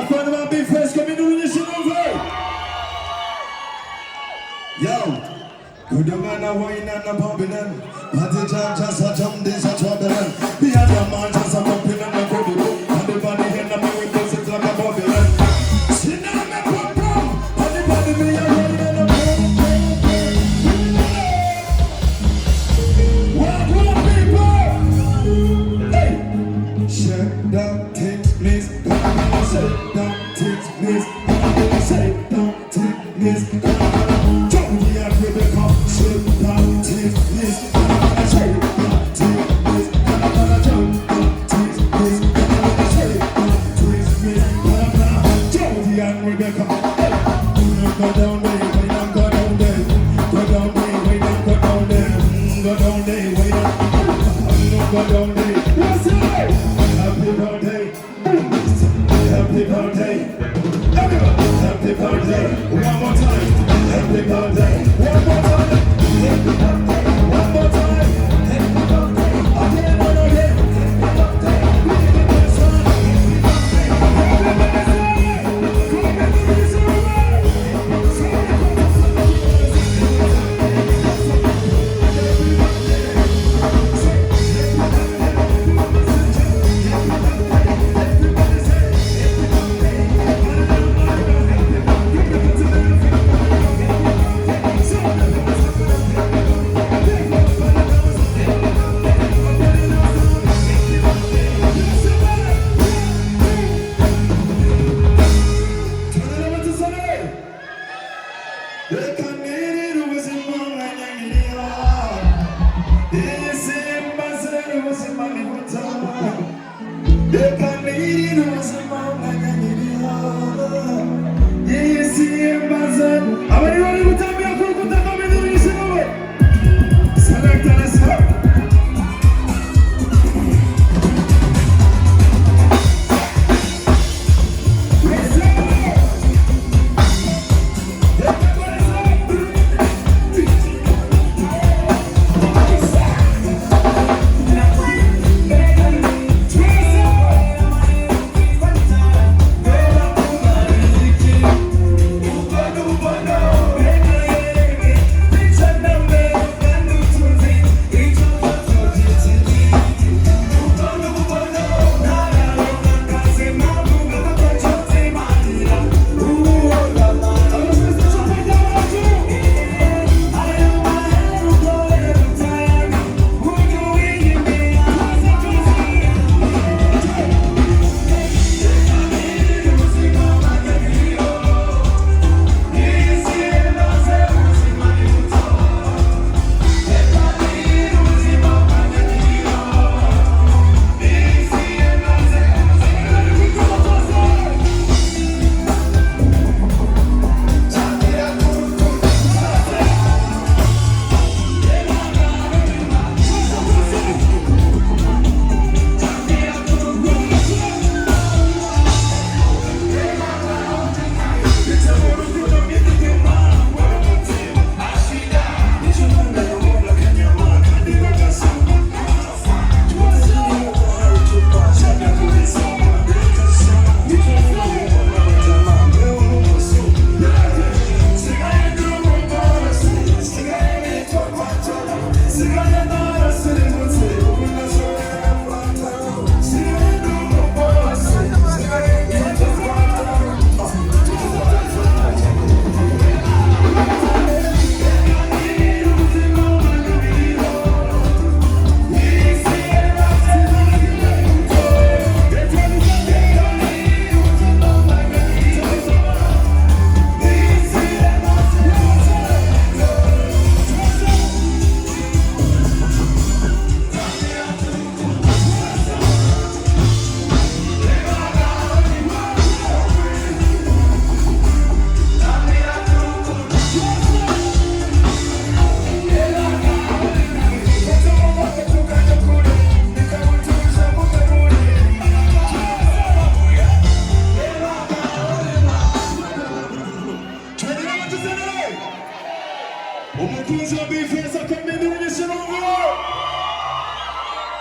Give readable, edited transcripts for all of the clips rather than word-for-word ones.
find my big face coming doing this shit over. Yo, good man, a wine and a Babylon. But the jam just a jump, this a Babylon. Behind the man just a bumping and a good book. And the body in the me with this like a Babylon. Sit down and pop pop. And the body me a wine and a What people? Hey, shake that thing, please. Shake that thing, please. Shake that thing, please. Johnny and Rebecca, shake that thing, please. Shake that thing, please. Jump that thing, please. Shake that thing, please. Johnny and Rebecca, hey, go down there, wait and go down there. Go down there, wait and go down there. Go down there, wait and go down there. What's it? Happy birthday. Happy birthday. Everybody, happy birthday. One more time. Happy birthday. One more time. Happy birthday. One more time. Happy birthday. Again and again. Happy birthday. Happy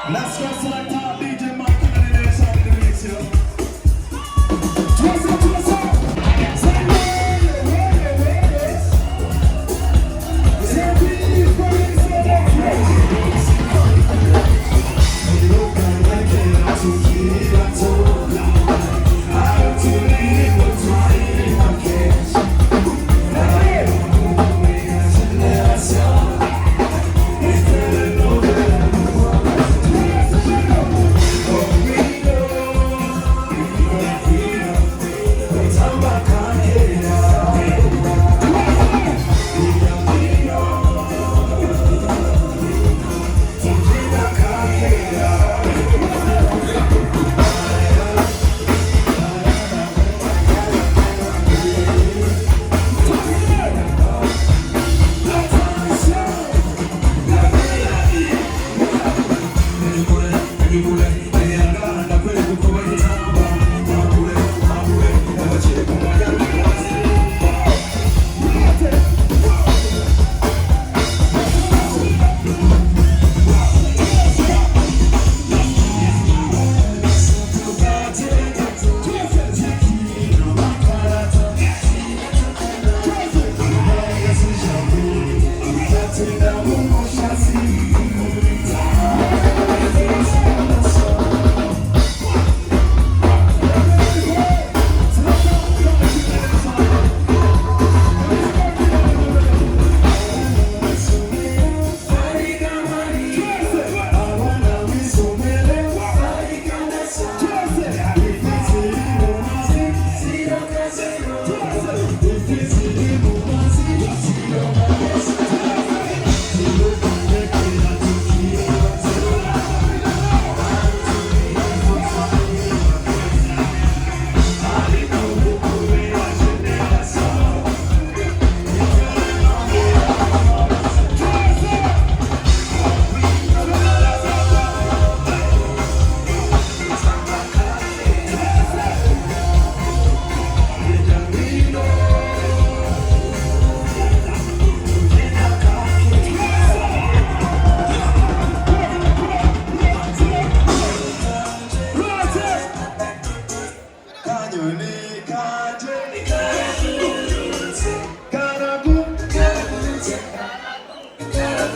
Let's go select our DJ Mike and the next song in the mix here.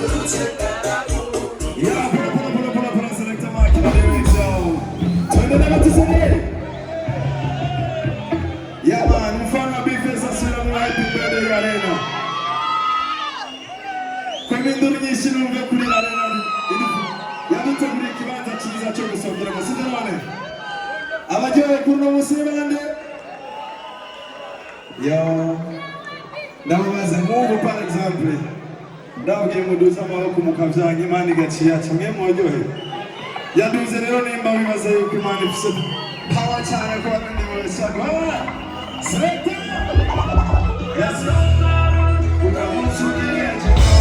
Yeah, pull up, select a mic in the lyrics, yo. Turn the level to say. Yeah, man, we found a big face and see them right in the arena. Come in, don't you see them go to the arena? You have to take the kivanza cheese and chocolate sauce. Come sit down, man. Abajo, kurno musimande. Yo, now as a move, for example. Now game do some of them come to any man get here to me more joy. Ya do the only man was a human power channel for the universe. Select yes, sir. Put a moon to the edge of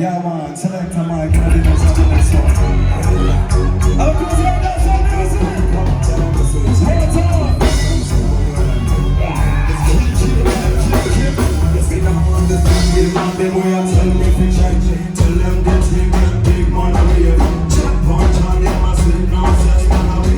yeah, man, select a mic, I didn't know something like that. I'll close your dance on music. Let's go. Tell them that we can big money. Jump on, Johnny, I'm a sleep now, just wanna be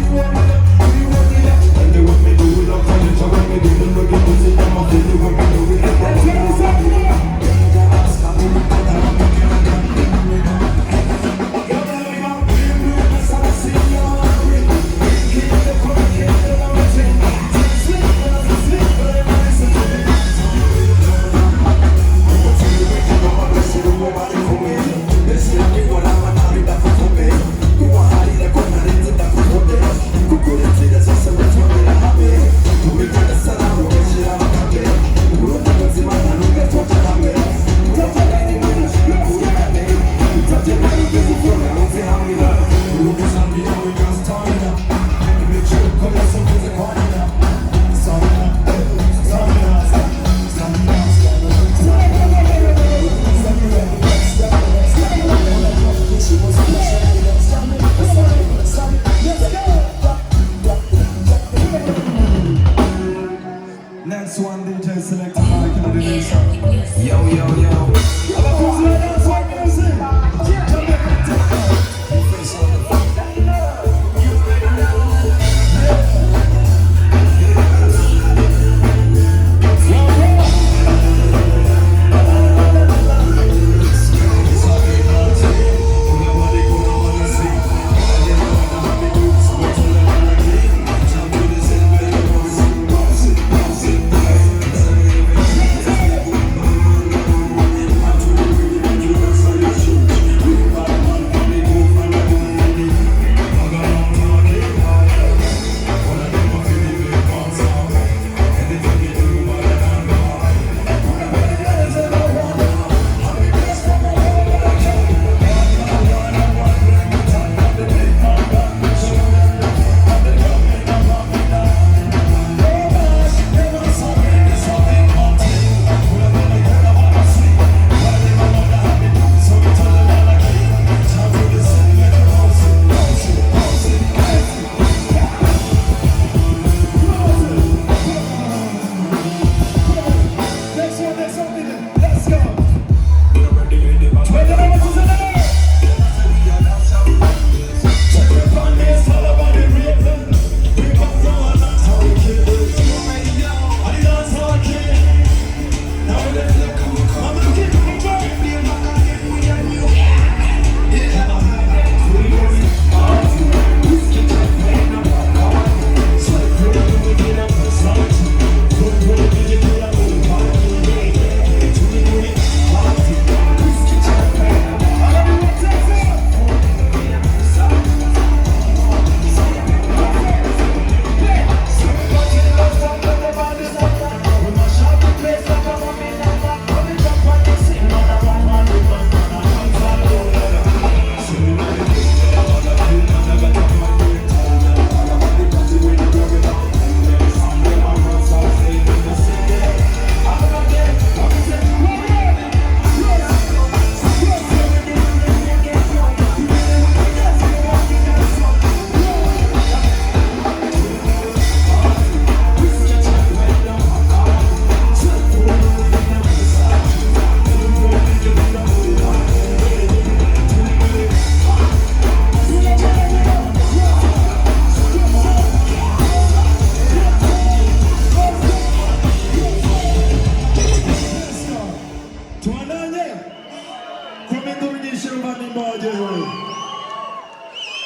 Shirvani Mojo.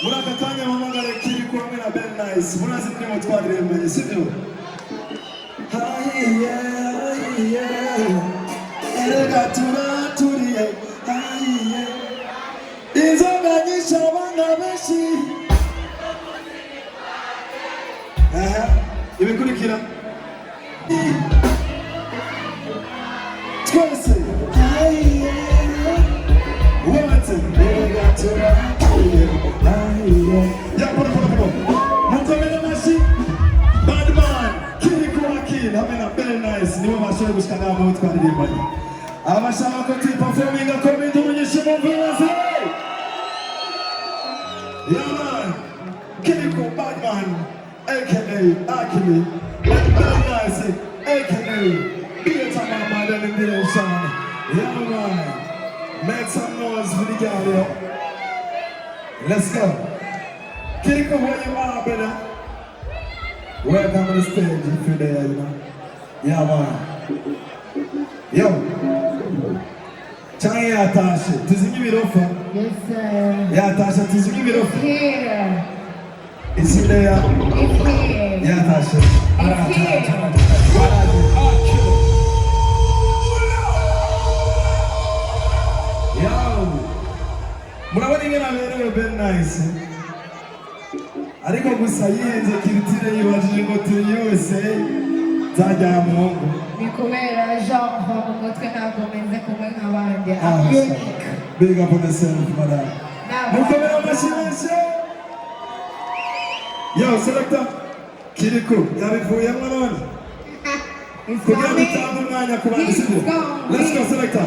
Muraka Kanya Mamagale Kiriku Amina Ben Nice. Munazi Nimo Twadri Mbani Sidu. Hi yeah. Erega Turiye. Hi yeah. Inzoga nyisha wanga beshi. Imekurikira. Twese. Hi yeah. Yeah, put Mukomere mashi. Bad man. Kiriku Akin. Hamena very nice. Niwe mashoye gushikana abo twaririmbaye. Abashaka ko performing akomeye tumenyeshe mu mviraze. Yeah man. Kiriku bad man. AKA Akili. Very nice. AKA Beata Mama than the nation. Yeah man. Make some noise for the girl here. Let's go. Kiriku, where you are, brother? Welcome to the stage if you're there, you know. Yeah, man. Yo. Chang ya Tasha. Tizigi mirofa. Yes, sir. Ya Tasha, tizigi mirofa. Here. Is he there? It's here. Ya Tasha. It's here. Yo. Murabona ingene aberewe Ben Nice. Ariko gusa yihenze kiritire yibajije ngo turi USA zajya Mungu. Ni kubera Jean va mu mutwe ntabwo meze kumwe nk'abandi. Big up on yourself, mother. Mukomere amashimisho. Yo, selector. Kiriku, yabivuyemo none. Kugira ngo utange umwanya ku bandi sibyo. Let's go, selector.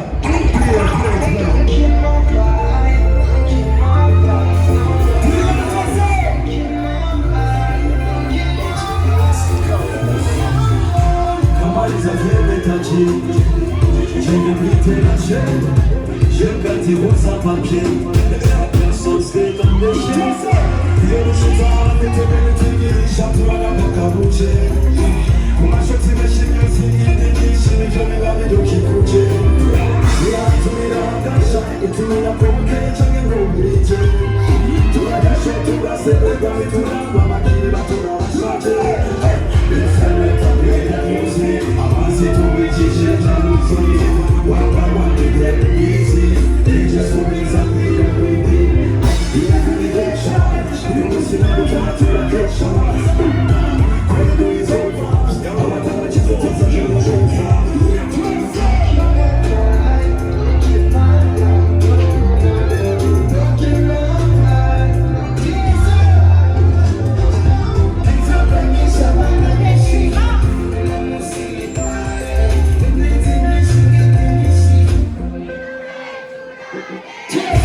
J'ai débité la chaîne, j'ai gâté rose à papier. Personne s'est embêché. Io non so fare, te bene ti dici, tu la bocca buce. Come se ti messi in mezzo di dici, io mi la vedo chi cuce. Tu mi la caccia e tu mi la pompe, c'è che non mi dice. Tu la caccia e tu la sempre guardi, tu la guarda, chi la tu la lasciate. Il freddo è così, avanti tu mi dici, jalousie. Guarda, guarda, che è easy, e già sono in sangue, quindi. You will see me try to la catch on. When do is over? I'm a touch it to touch it to Yeah.